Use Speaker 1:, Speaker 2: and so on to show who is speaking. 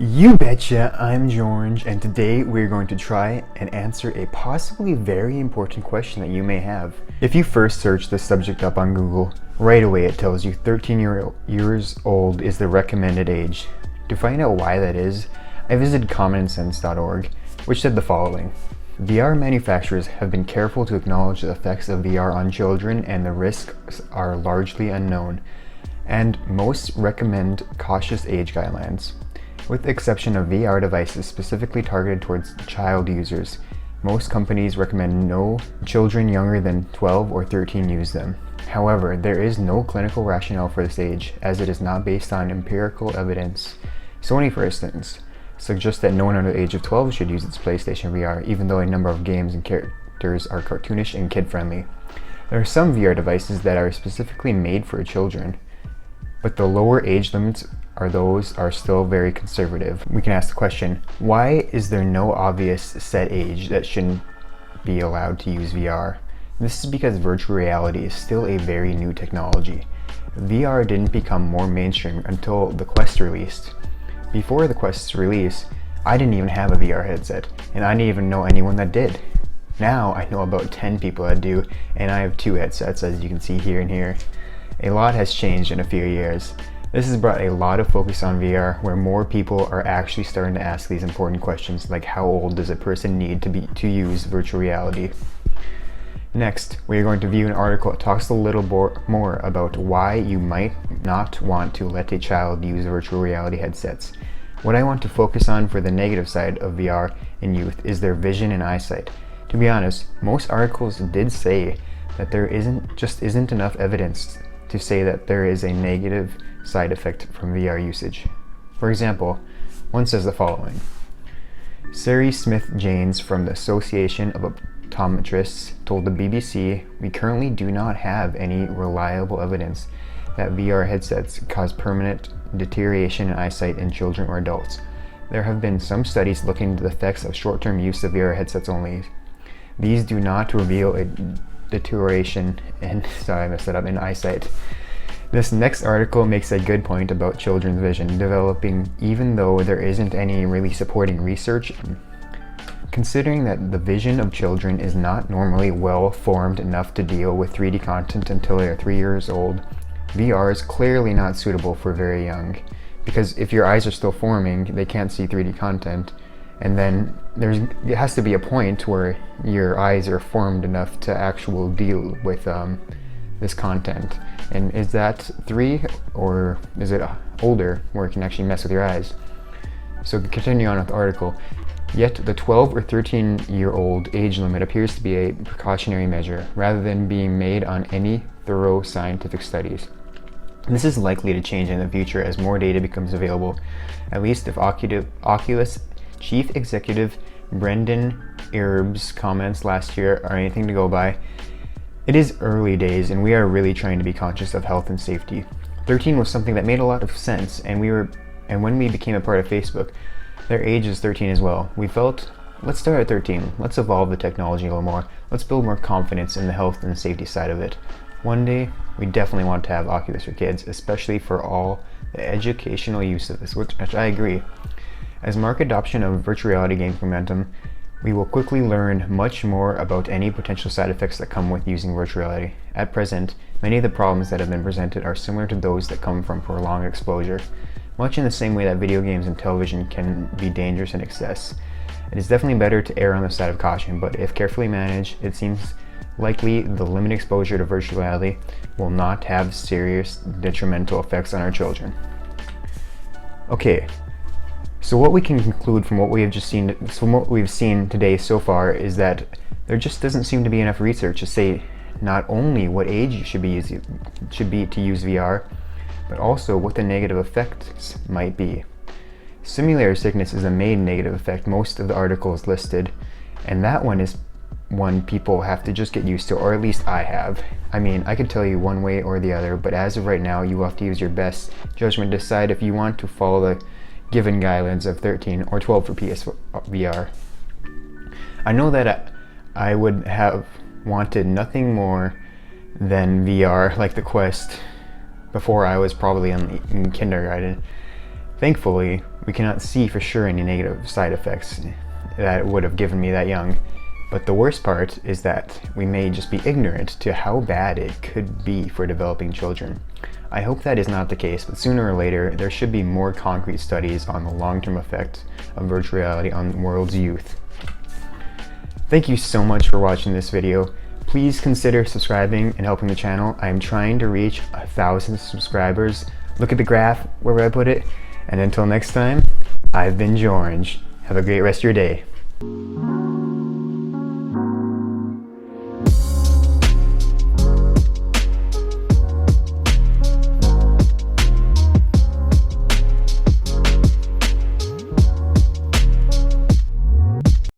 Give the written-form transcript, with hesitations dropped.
Speaker 1: You betcha, I'm George, and today we're going to try and answer a possibly very important question that you may have. If you first search the subject up on Google, right away it tells you 13 years old is the recommended age. To find out why that is, I visited commonsense.org, which said the following. VR manufacturers have been careful to acknowledge the effects of VR on children, and the risks are largely unknown, and most recommend cautious age guidelines. With the exception of VR devices specifically targeted towards child users, most companies recommend no children younger than 12 or 13 use them. However, there is no clinical rationale for this age, as it is not based on empirical evidence. Sony, for instance, suggests that no one under the age of 12 should use its PlayStation VR, even though a number of games and characters are cartoonish and kid-friendly. There are some VR devices that are specifically made for children, but the lower age limits are still very conservative. We can ask the question, why is there no obvious set age that shouldn't be allowed to use VR? This is because virtual reality is still a very new technology. VR didn't become more mainstream until the Quest released. Before the Quest's release, I didn't even have a VR headset, and I didn't even know anyone that did. Now I know about 10 people that do, and I have 2 headsets, as you can see here and here. A lot has changed in a few years. This has brought a lot of focus on VR, where more people are actually starting to ask these important questions, like how old does a person need to use virtual reality? Next, we are going to view an article that talks a little more about why you might not want to let a child use virtual reality headsets. What I want to focus on for the negative side of VR in youth is their vision and eyesight. To be honest, most articles did say that there isn't enough evidence to say that there is a negative side effect from VR usage. For example, one says the following. Sari Smith-Janes from the Association of Optometrists told the BBC, "We currently do not have any reliable evidence that VR headsets cause permanent deterioration in eyesight in children or adults. There have been some studies looking into the effects of short-term use of VR headsets only. These do not reveal a deterioration in eyesight." This next article makes a good point about children's vision developing even though there isn't any really supporting research. Considering that the vision of children is not normally well formed enough to deal with 3D content until they are 3 years old, VR is clearly not suitable for very young, because if your eyes are still forming, they can't see 3D content, and then it has to be a point where your eyes are formed enough to actually deal with this content. And is that 3, or is it older where it can actually mess with your eyes? So continue on with the article. Yet the 12 or 13-year-old age limit appears to be a precautionary measure rather than being made on any thorough scientific studies. This is likely to change in the future as more data becomes available, at least if Oculus Chief Executive Brendan Erb's comments last year are anything to go by. It is early days, and we are really trying to be conscious of health and safety. 13 was something that made a lot of sense, and when we became a part of Facebook, their age is 13 as well. We felt, let's start at 13. Let's evolve the technology a little more. Let's build more confidence in the health and safety side of it. One day, we definitely want to have Oculus for kids, especially for all the educational use of this, which I agree. As market adoption of virtual reality gains momentum, we will quickly learn much more about any potential side effects that come with using virtual reality. At present, many of the problems that have been presented are similar to those that come from prolonged exposure, much in the same way that video games and television can be dangerous in excess. It is definitely better to err on the side of caution, but if carefully managed, it seems likely the limited exposure to virtual reality will not have serious detrimental effects on our children. Okay. So what we can conclude from what we've seen today so far is that there just doesn't seem to be enough research to say not only what age you should be to use VR, but also what the negative effects might be. Simulator sickness is the main negative effect most of the articles listed, and that one is one people have to just get used to, or at least I have. I mean, I could tell you one way or the other, but as of right now, you have to use your best judgment to decide if you want to follow the given guidelines of 13 or 12 for PSVR. I know that I would have wanted nothing more than VR like the Quest before I was probably in kindergarten. Thankfully, We cannot see for sure any negative side effects that it would have given me that young. But the worst part is that we may just be ignorant to how bad it could be for developing children. I hope that is not the case, but sooner or later there should be more concrete studies on the long-term effect of virtual reality on the world's youth. Thank you so much for watching this video. Please consider subscribing and helping the channel. I am trying to reach 1,000 subscribers. Look at the graph where I put it. And until next time, I've been George. Have a great rest of your day.